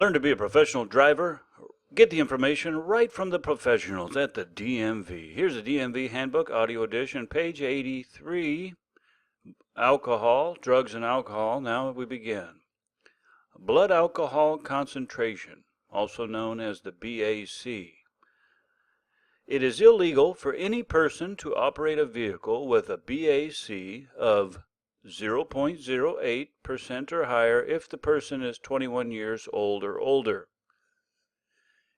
Learn to be a professional driver. Get the information right from the professionals at the DMV. Here's the DMV Handbook, Audio Edition, page 83, Alcohol, Drugs and Alcohol. Now we begin. Blood alcohol concentration, also known as the BAC. It is illegal for any person to operate a vehicle with a BAC of 0.08% or higher if the person is 21 years old or older.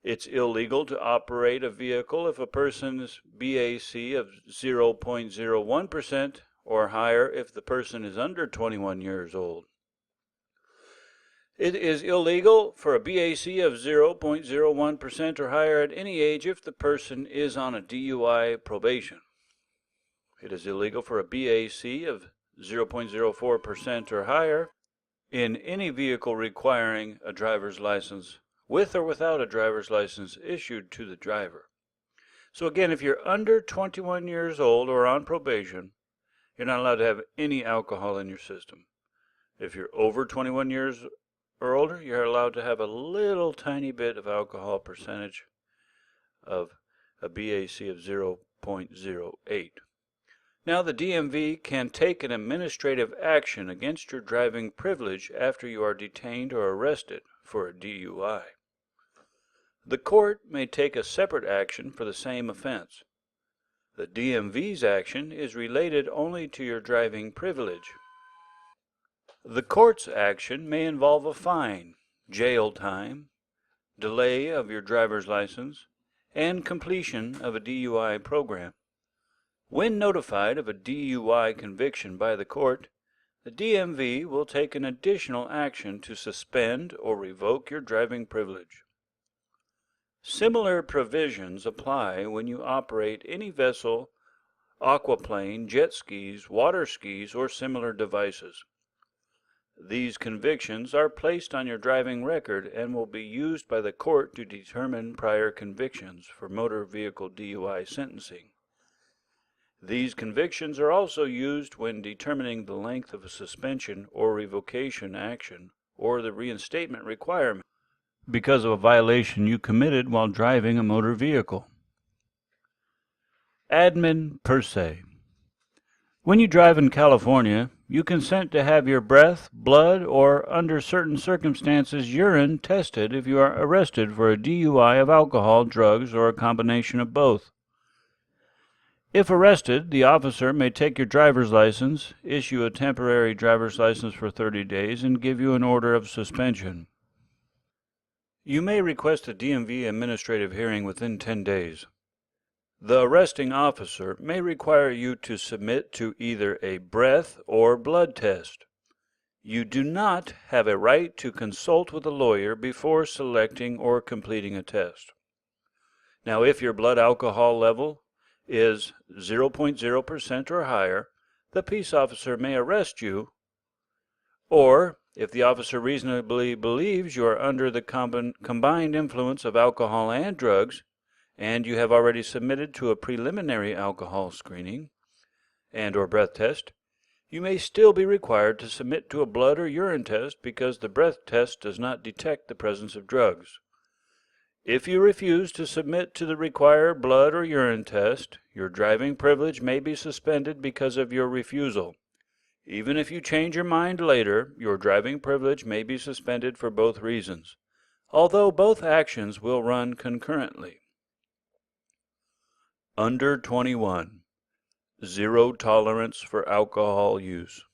It's illegal to operate a vehicle if a person's BAC of 0.01% or higher if the person is under 21 years old. It is illegal for a BAC of 0.01% or higher at any age if the person is on a DUI probation. It is illegal for a BAC of 0.04% or higher in any vehicle requiring a driver's license, with or without a driver's license issued to the driver. So again, if you're under 21 years old or on probation, you're not allowed to have any alcohol in your system. If you're over 21 years or older, you're allowed to have a little tiny bit of alcohol percentage of a BAC of 0.08. Now, the DMV can take an administrative action against your driving privilege after you are detained or arrested for a DUI. The court may take a separate action for the same offense. The DMV's action is related only to your driving privilege. The court's action may involve a fine, jail time, delay of your driver's license, and completion of a DUI program. When notified of a DUI conviction by the court, the DMV will take an additional action to suspend or revoke your driving privilege. Similar provisions apply when you operate any vessel, aquaplane, jet skis, water skis, or similar devices. These convictions are placed on your driving record and will be used by the court to determine prior convictions for motor vehicle DUI sentencing. These convictions are also used when determining the length of a suspension or revocation action or the reinstatement requirement because of a violation you committed while driving a motor vehicle. Admin per se. When you drive in California, you consent to have your breath, blood, or, under certain circumstances, urine tested if you are arrested for a DUI of alcohol, drugs, or a combination of both. If arrested, the officer may take your driver's license, issue a temporary driver's license for 30 days, and give you an order of suspension. You may request a DMV administrative hearing within 10 days. The arresting officer may require you to submit to either a breath or blood test. You do not have a right to consult with a lawyer before selecting or completing a test. Now, if your blood alcohol level is 0.0% or higher, the peace officer may arrest you, or if the officer reasonably believes you are under the combined influence of alcohol and drugs, and you have already submitted to a preliminary alcohol screening and or breath test, you may still be required to submit to a blood or urine test because the breath test does not detect the presence of drugs. If you refuse to submit to the required blood or urine test, your driving privilege may be suspended because of your refusal. Even if you change your mind later, your driving privilege may be suspended for both reasons, although both actions will run concurrently. Under 21. Zero tolerance for alcohol use.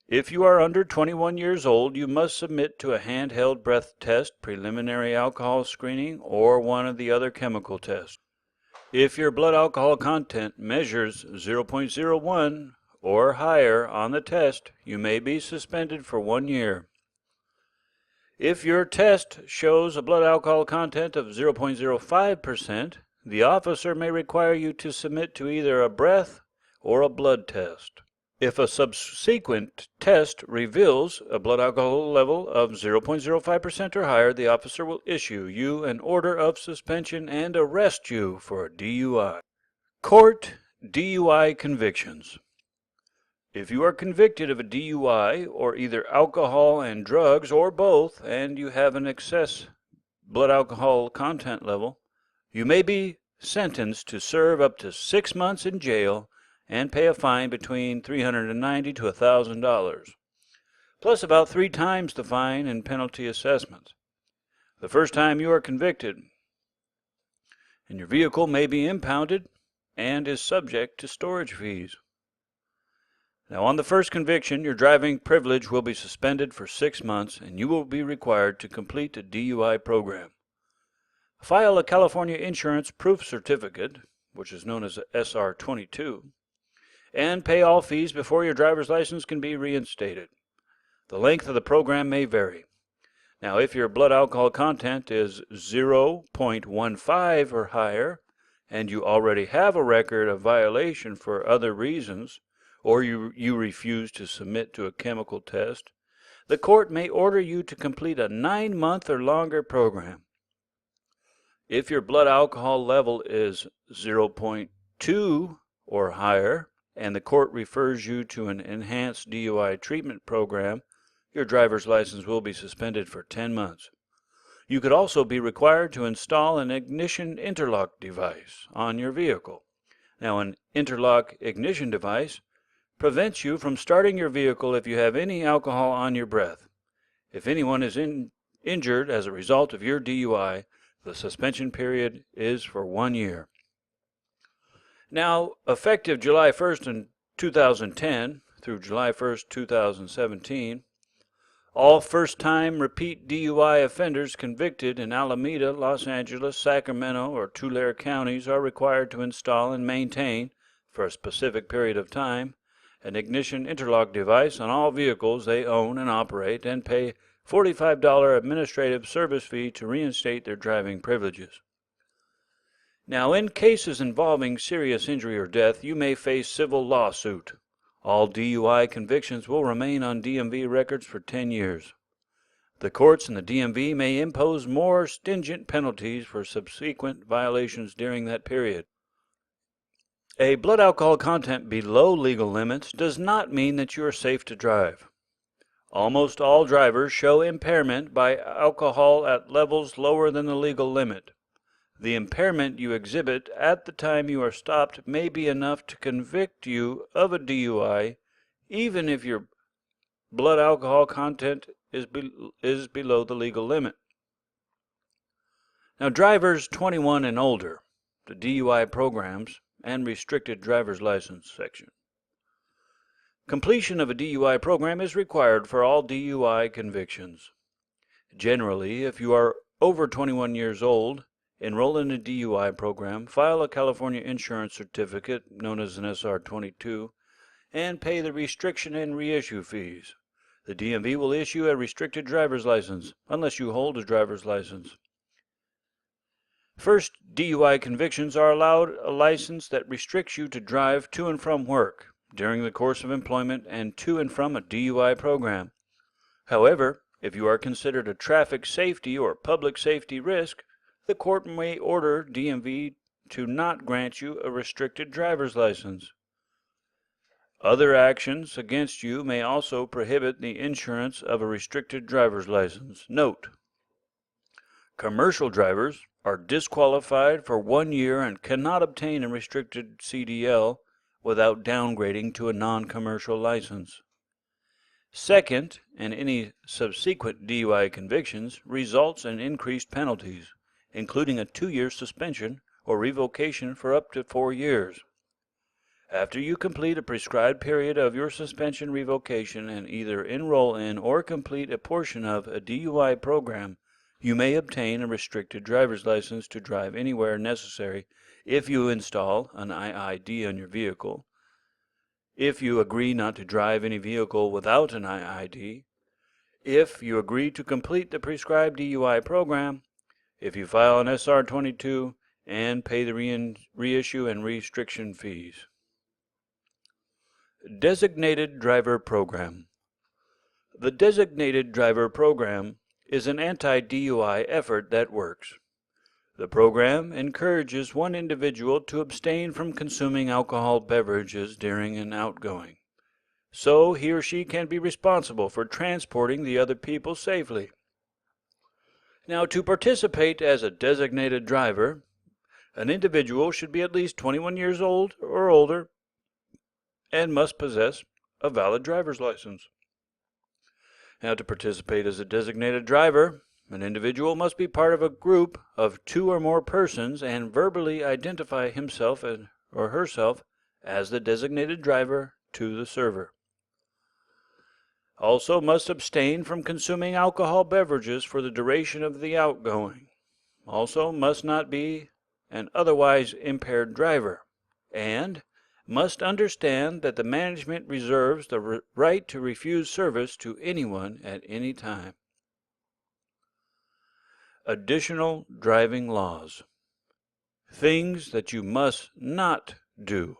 If you are under 21 years old, you must submit to a handheld breath test, preliminary alcohol screening, or one of the other chemical tests. If your blood alcohol content measures 0.01 or higher on the test, you may be suspended for 1 year. If your test shows a blood alcohol content of 0.05%, the officer may require you to submit to either a breath or a blood test. If a subsequent test reveals a blood alcohol level of 0.05% or higher, the officer will issue you an order of suspension and arrest you for a DUI. Court DUI convictions. If you are convicted of a DUI or either alcohol and drugs or both, and you have an excess blood alcohol content level, you may be sentenced to serve up to 6 months in jail and pay a fine between $390 to $1,000, plus about 3 times the fine and penalty assessments the first time you are convicted, and your vehicle may be impounded and is subject to storage fees. Now, on the first conviction, your driving privilege will be suspended for 6 months, and you will be required to complete a DUI program. File a California Insurance Proof Certificate, which is known as a SR-22, and pay all fees before your driver's license can be reinstated. The length of the program may vary. Now, if your blood alcohol content is 0.15 or higher, and you already have a record of violation for other reasons, or you refuse to submit to a chemical test, the court may order you to complete a 9-month or longer program. If your blood alcohol level is 0.2 or higher, and the court refers you to an enhanced DUI treatment program, your driver's license will be suspended for 10 months. You could also be required to install an ignition interlock device on your vehicle. Now, an interlock ignition device prevents you from starting your vehicle if you have any alcohol on your breath. If anyone is injured as a result of your DUI, the suspension period is for 1 year. Now, effective July 1st in 2010 through July 1st, 2017, all first-time repeat DUI offenders convicted in Alameda, Los Angeles, Sacramento, or Tulare counties are required to install and maintain, for a specific period of time, an ignition interlock device on all vehicles they own and operate, and pay $45 administrative service fee to reinstate their driving privileges. Now, in cases involving serious injury or death, you may face civil lawsuit. All DUI convictions will remain on DMV records for 10 years. The courts in the DMV may impose more stringent penalties for subsequent violations during that period. A blood alcohol content below legal limits does not mean that you are safe to drive. Almost all drivers show impairment by alcohol at levels lower than the legal limit. The impairment you exhibit at the time you are stopped may be enough to convict you of a DUI, even if your blood alcohol content is below the legal limit. Now, drivers 21 and older, the DUI programs, and restricted driver's license section. Completion of a DUI program is required for all DUI convictions. Generally, if you are over 21 years old, enroll in a DUI program, file a California Insurance Certificate, known as an SR-22, and pay the restriction and reissue fees. The DMV will issue a restricted driver's license, unless you hold a driver's license. First DUI convictions are allowed a license that restricts you to drive to and from work during the course of employment and to and from a DUI program. However, if you are considered a traffic safety or public safety risk, the court may order DMV to not grant you a restricted driver's license. Other actions against you may also prohibit the insurance of a restricted driver's license. Note: commercial drivers are disqualified for 1 year and cannot obtain a restricted CDL without downgrading to a non-commercial license. Second, and any subsequent DUI convictions results in increased penalties, including a 2-year suspension or revocation for up to 4 years. After you complete a prescribed period of your suspension revocation and either enroll in or complete a portion of a DUI program, you may obtain a restricted driver's license to drive anywhere necessary if you install an IID on your vehicle, if you agree not to drive any vehicle without an IID, if you agree to complete the prescribed DUI program, if you file an SR-22, and pay the reissue and restriction fees. Designated Driver Program. The Designated Driver Program is an anti-DUI effort that works. The program encourages one individual to abstain from consuming alcohol beverages during an outgoing. so he or she can be responsible for transporting the other people safely. Now, to participate as a designated driver, an individual should be at least 21 years old or older and must possess a valid driver's license. Now, to participate as a designated driver, an individual must be part of a group of 2 or more persons and verbally identify himself or herself as the designated driver to the server. Also must abstain from consuming alcohol beverages for the duration of the outgoing. Also must not be an otherwise impaired driver, and must understand that the management reserves the right to refuse service to anyone at any time. Additional driving laws. Things that you must not do.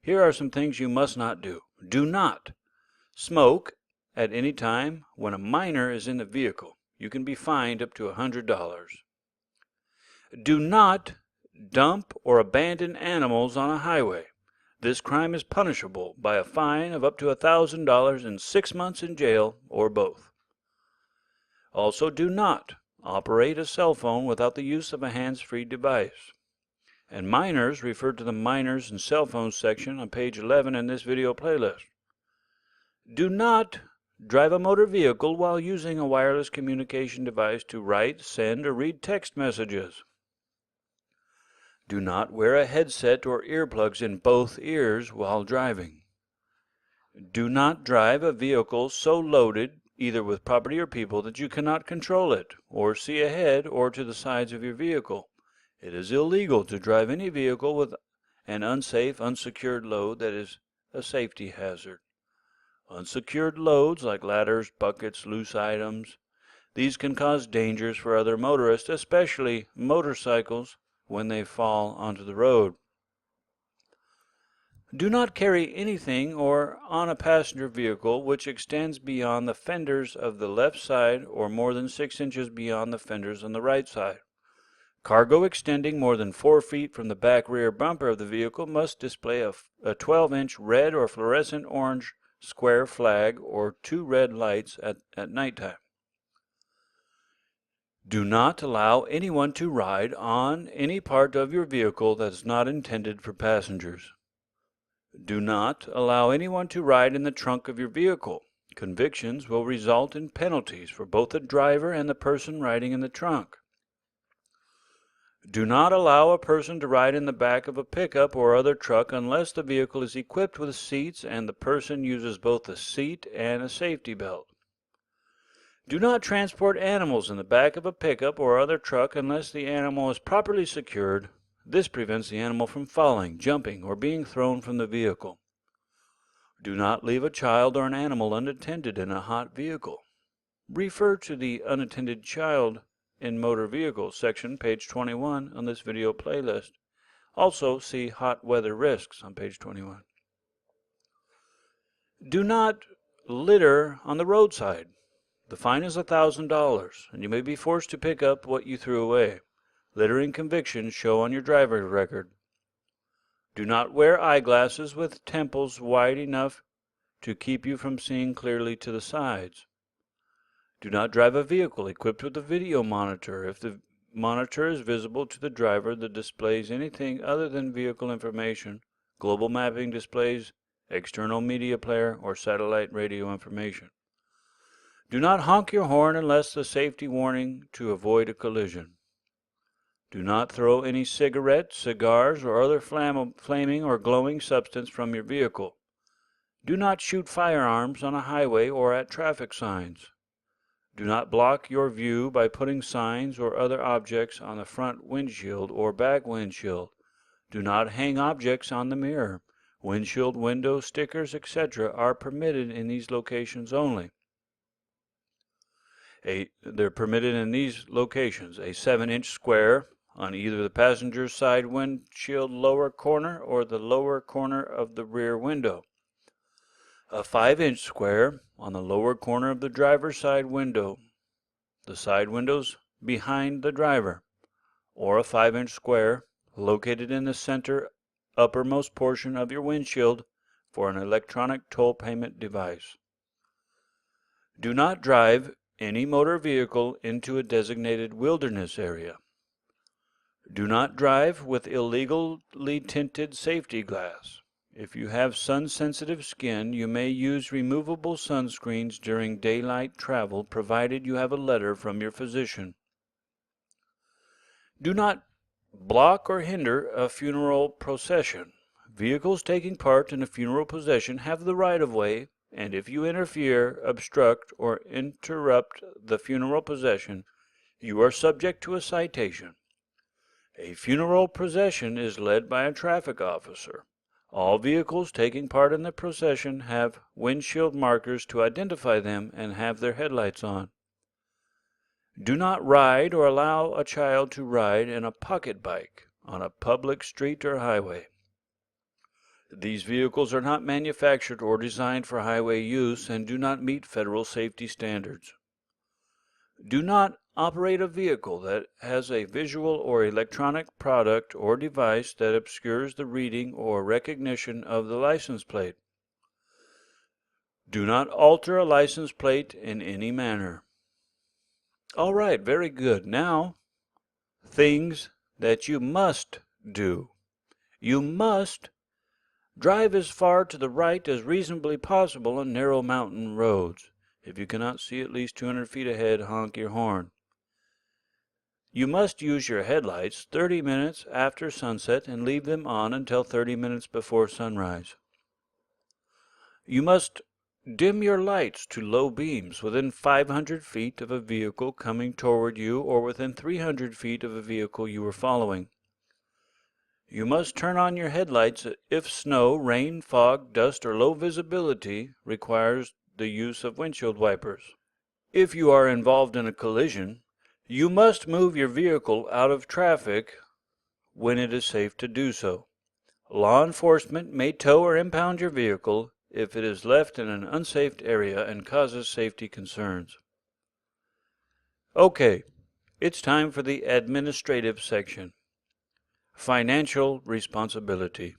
Here are some things you must not do. Do not smoke at any time when a minor is in the vehicle. You can be fined up to $100. Do not dump or abandon animals on a highway. This crime is punishable by a fine of up to $1,000 and 6 months in jail or both. Also, do not operate a cell phone without the use of a hands-free device. And minors, refer to the minors and cell phones section on page 11 in this video playlist. Do not drive a motor vehicle while using a wireless communication device to write, send, or read text messages. Do not wear a headset or earplugs in both ears while driving. Do not drive a vehicle so loaded, either with property or people, that you cannot control it, or see ahead or to the sides of your vehicle. It is illegal to drive any vehicle with an unsafe, unsecured load that is a safety hazard. Unsecured loads like ladders, buckets, loose items, these can cause dangers for other motorists, especially motorcycles, when they fall onto the road. Do not carry anything or on a passenger vehicle which extends beyond the fenders of the left side or more than 6 inches beyond the fenders on the right side. Cargo extending more than 4 feet from the back rear bumper of the vehicle must display a 12-inch red or fluorescent orange square flag or 2 red lights at nighttime. Do not allow anyone to ride on any part of your vehicle that is not intended for passengers. Do not allow anyone to ride in the trunk of your vehicle. Convictions will result in penalties for both the driver and the person riding in the trunk. Do not allow a person to ride in the back of a pickup or other truck unless the vehicle is equipped with seats and the person uses both a seat and a safety belt. Do not transport animals in the back of a pickup or other truck unless the animal is properly secured. This prevents the animal from falling, jumping, or being thrown from the vehicle. Do not leave a child or an animal unattended in a hot vehicle. Refer to the unattended child in motor vehicles section, page 21 on this video playlist. Also see hot weather risks on page 21. Do not litter on the roadside. The fine is $1,000, and you may be forced to pick up what you threw away. Littering convictions show on your driver's record. Do not wear eyeglasses with temples wide enough to keep you from seeing clearly to the sides. Do not drive a vehicle equipped with a video monitor. If the monitor is visible to the driver that displays anything other than vehicle information, global mapping displays, external media player, or satellite radio information. Do not honk your horn unless the safety warning to avoid a collision. Do not throw any cigarettes, cigars, or other flaming or glowing substance from your vehicle. Do not shoot firearms on a highway or at traffic signs. Do not block your view by putting signs or other objects on the front windshield or back windshield. Do not hang objects on the mirror. Windshield window stickers, etc. are permitted in these locations only. They're permitted in these locations: a 7-inch square on either the passenger side windshield lower corner or the lower corner of the rear window. A 5-inch square on the lower corner of the driver's side window, the side windows behind the driver, or a 5-inch square located in the center uppermost portion of your windshield for an electronic toll payment device. Do not drive any motor vehicle into a designated wilderness area. Do not drive with illegally tinted safety glass. If you have sun-sensitive skin, you may use removable sunscreens during daylight travel, provided you have a letter from your physician. Do not block or hinder a funeral procession. Vehicles taking part in a funeral procession have the right-of-way, and if you interfere, obstruct, or interrupt the funeral procession, you are subject to a citation. A funeral procession is led by a traffic officer. All vehicles taking part in the procession have windshield markers to identify them and have their headlights on. Do not ride or allow a child to ride in a pocket bike on a public street or highway. These vehicles are not manufactured or designed for highway use and do not meet federal safety standards. Do not operate a vehicle that has a visual or electronic product or device that obscures the reading or recognition of the license plate. Do not alter a license plate in any manner. All right, very good. Now, things that you must do. You must drive as far to the right as reasonably possible on narrow mountain roads. If you cannot see at least 200 feet ahead, honk your horn. You must use your headlights 30 minutes after sunset and leave them on until 30 minutes before sunrise. You must dim your lights to low beams within 500 feet of a vehicle coming toward you or within 300 feet of a vehicle you are following. You must turn on your headlights if snow, rain, fog, dust, or low visibility requires the use of windshield wipers. If you are involved in a collision, you must move your vehicle out of traffic when it is safe to do so. Law enforcement may tow or impound your vehicle if it is left in an unsafe area and causes safety concerns. Okay, it's time for the administrative section. Financial responsibility.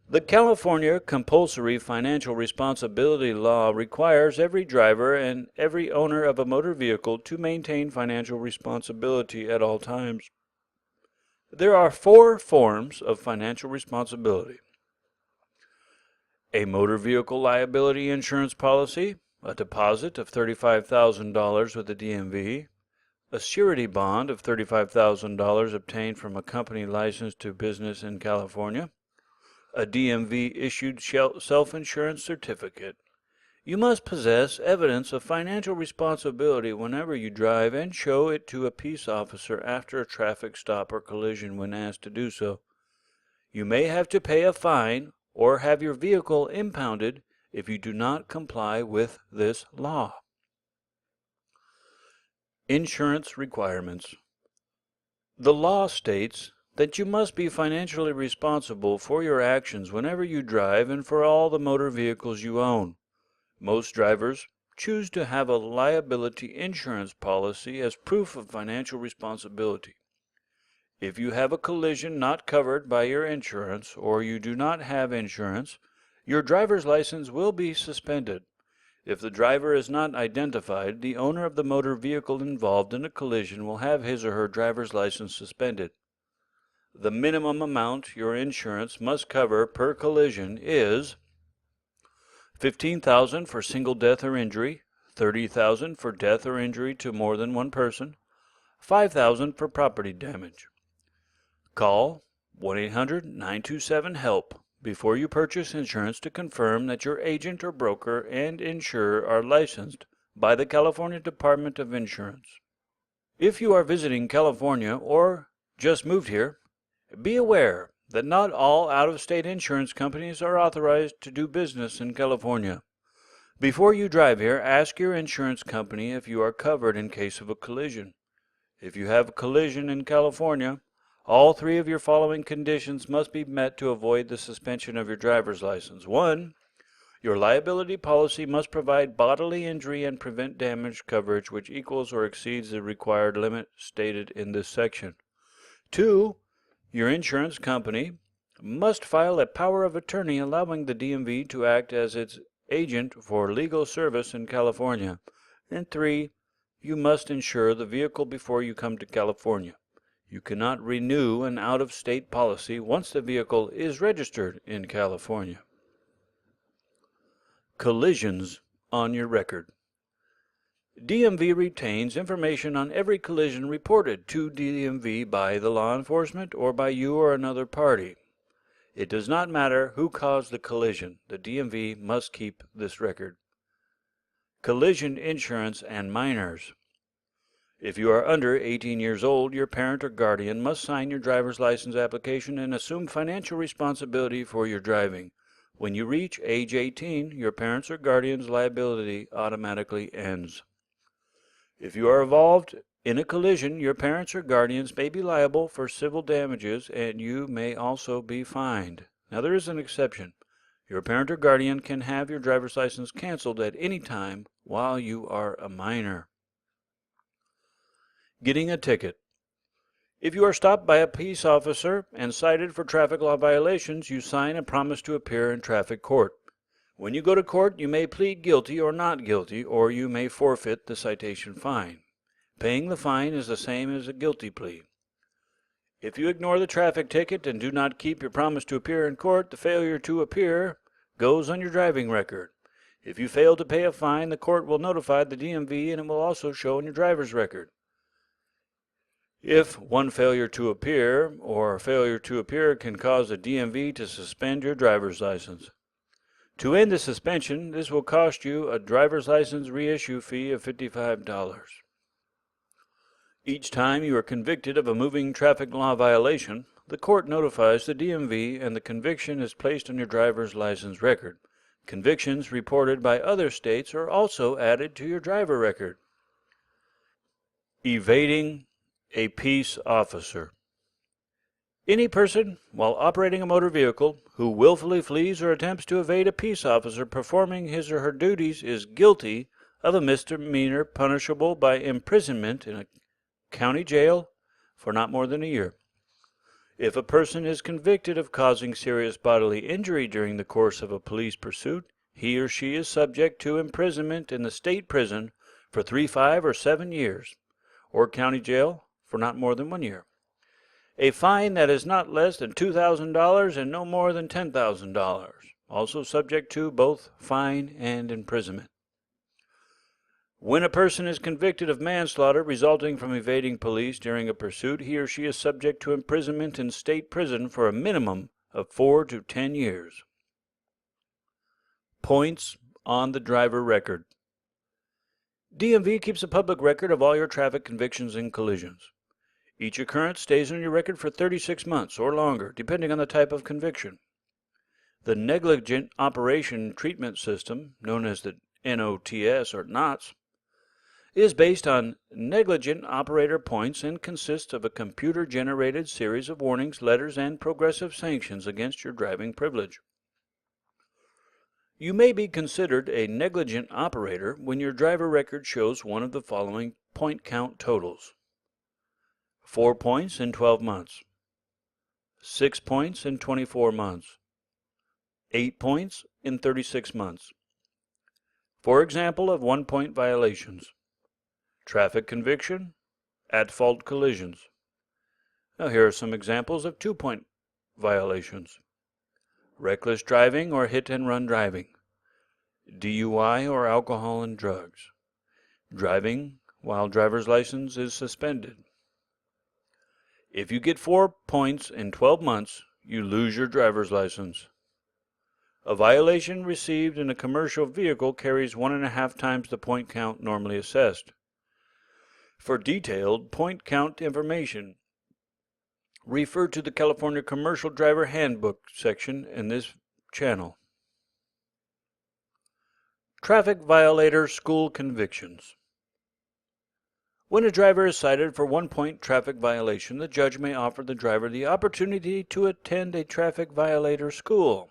The California Compulsory Financial Responsibility Law requires every driver and every owner of a motor vehicle to maintain financial responsibility at all times. There are 4 forms of financial responsibility: a motor vehicle liability insurance policy, a deposit of $35,000 with the DMV, a surety bond of $35,000 obtained from a company licensed to business in California, a DMV-issued self-insurance certificate. You must possess evidence of financial responsibility whenever you drive and show it to a peace officer after a traffic stop or collision when asked to do so. You may have to pay a fine or have your vehicle impounded if you do not comply with this law. Insurance requirements. The law states that you must be financially responsible for your actions whenever you drive and for all the motor vehicles you own. Most drivers choose to have a liability insurance policy as proof of financial responsibility. If you have a collision not covered by your insurance or you do not have insurance, your driver's license will be suspended. If the driver is not identified, the owner of the motor vehicle involved in a collision will have his or her driver's license suspended. The minimum amount your insurance must cover per collision is $15,000 for single death or injury, $30,000 for death or injury to more than one person, $5,000 for property damage. Call 1-800-927-HELP before you purchase insurance to confirm that your agent or broker and insurer are licensed by the California Department of Insurance. If you are visiting California or just moved here, be aware that not all out-of-state insurance companies are authorized to do business in California. Before you drive here, ask your insurance company if you are covered in case of a collision. If you have a collision in California, all 3 of your following conditions must be met to avoid the suspension of your driver's license. 1. Your liability policy must provide bodily injury and prevent damage coverage which equals or exceeds the required limit stated in this section. 2. Your insurance company must file a power of attorney allowing the DMV to act as its agent for legal service in California. And 3, you must insure the vehicle before you come to California. You cannot renew an out-of-state policy once the vehicle is registered in California. Collisions on your record. DMV retains information on every collision reported to DMV by the law enforcement or by you or another party. It does not matter who caused the collision. The DMV must keep this record. Collision insurance and minors. If you are under 18 years old, your parent or guardian must sign your driver's license application and assume financial responsibility for your driving. When you reach age 18, your parents' or guardian's liability automatically ends. If you are involved in a collision, your parents or guardians may be liable for civil damages, and you may also be fined. Now, there is an exception. Your parent or guardian can have your driver's license canceled at any time while you are a minor. Getting a ticket. If you are stopped by a peace officer and cited for traffic law violations, you sign a promise to appear in traffic court. When you go to court, you may plead guilty or not guilty, or you may forfeit the citation fine. Paying the fine is the same as a guilty plea. If you ignore the traffic ticket and do not keep your promise to appear in court, the failure to appear goes on your driving record. If you fail to pay a fine, the court will notify the DMV and it will also show in your driver's record. If one failure to appear or failure to appear can cause the DMV to suspend your driver's license. To end the suspension, this will cost you a driver's license reissue fee of $55. Each time you are convicted of a moving traffic law violation, the court notifies the DMV and the conviction is placed on your driver's license record. Convictions reported by other states are also added to your driver record. Evading a peace officer. Any person, while operating a motor vehicle, who willfully flees or attempts to evade a peace officer performing his or her duties is guilty of a misdemeanor punishable by imprisonment in a county jail for not more than a year. If a person is convicted of causing serious bodily injury during the course of a police pursuit, he or she is subject to imprisonment in the state prison for 3, 5, or 7 years, or county jail for not more than 1 year. A fine that is not less than $2,000 and no more than $10,000, also subject to both fine and imprisonment. When a person is convicted of manslaughter resulting from evading police during a pursuit, he or she is subject to imprisonment in state prison for a minimum of 4 to 10 years. Points on the driver record. DMV keeps a public record of all your traffic convictions and collisions. Each occurrence stays on your record for 36 months or longer, depending on the type of conviction. The Negligent Operation Treatment System, known as the NOTS or NOTS, is based on negligent operator points and consists of a computer-generated series of warnings, letters, and progressive sanctions against your driving privilege. You may be considered a negligent operator when your driver record shows one of the following point count totals: 4 points in 12 months, 6 points in 24 months, 8 points in 36 months. For example of 1-point violations: traffic conviction, at-fault collisions. Now here are some examples of 2-point violations: reckless driving or hit-and-run driving, DUI or alcohol and drugs, driving while driver's license is suspended. If you get 4 points in 12 months, you lose your driver's license. A violation received in a commercial vehicle carries 1.5 times the point count normally assessed. For detailed point count information, refer to the California Commercial Driver Handbook section in this channel. Traffic violator school convictions. When a driver is cited for 1-point traffic violation, the judge may offer the driver the opportunity to attend a traffic violator school.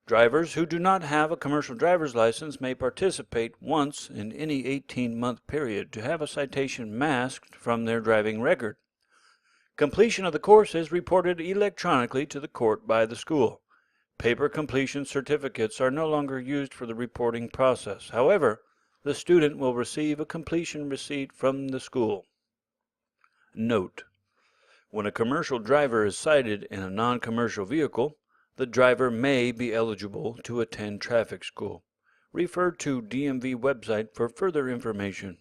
Drivers who do not have a commercial driver's license may participate once in any 18-month period to have a citation masked from their driving record. Completion of the course is reported electronically to the court by the school. Paper completion certificates are no longer used for the reporting process. However, the student will receive a completion receipt from the school. Note: when a commercial driver is cited in a non-commercial vehicle, the driver may be eligible to attend traffic school. Refer to DMV website for further information.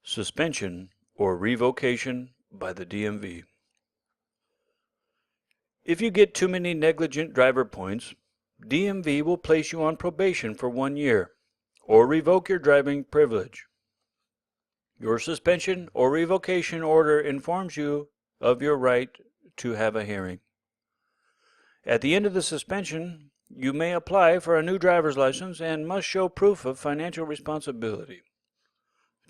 Suspension or revocation by the DMV. If you get too many negligent driver points, DMV will place you on probation for 1 year or revoke your driving privilege. Your suspension or revocation order informs you of your right to have a hearing. At the end of the suspension, you may apply for a new driver's license and must show proof of financial responsibility.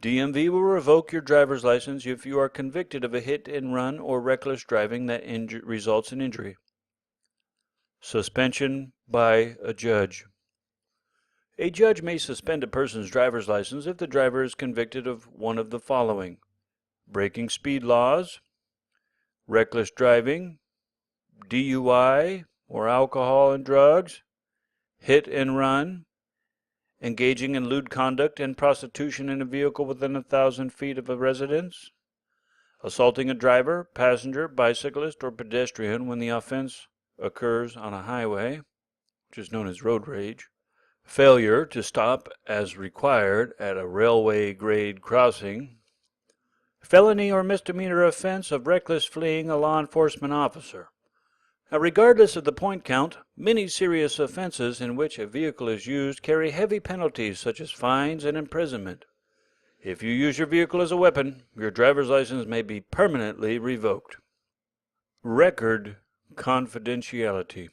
DMV will revoke your driver's license if you are convicted of a hit and run or reckless driving that results in injury. Suspension by a judge. A judge may suspend a person's driver's license if the driver is convicted of one of the following: breaking speed laws, reckless driving, DUI or alcohol and drugs, hit and run, engaging in lewd conduct and prostitution in a vehicle within 1,000 feet of a residence, assaulting a driver, passenger, bicyclist, or pedestrian when the offense occurs on a highway, which is known as road rage, failure to stop as required at a railway grade crossing, felony or misdemeanor offense of reckless fleeing a law enforcement officer. Now, regardless of the point count, many serious offenses in which a vehicle is used carry heavy penalties such as fines and imprisonment. If you use your vehicle as a weapon, your driver's license may be permanently revoked. Record confidentiality.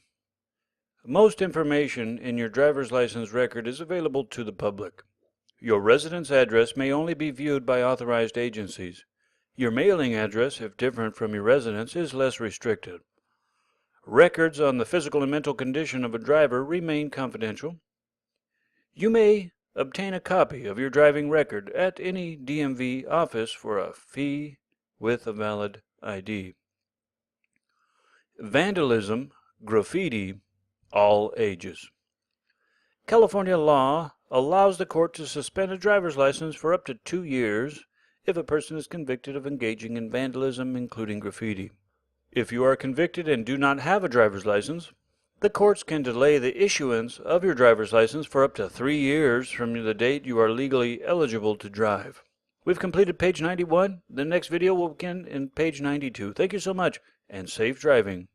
Most information in your driver's license record is available to the public. Your residence address may only be viewed by authorized agencies. Your mailing address, if different from your residence, is less restricted. Records on the physical and mental condition of a driver remain confidential. You may obtain a copy of your driving record at any DMV office for a fee with a valid ID. Vandalism, graffiti, all ages. California law allows the court to suspend a driver's license for up to 2 years if a person is convicted of engaging in vandalism, including graffiti. If you are convicted and do not have a driver's license, the courts can delay the issuance of your driver's license for up to 3 years from the date you are legally eligible to drive. We've completed page 91. The next video will begin in page 92. Thank you so much, and safe driving.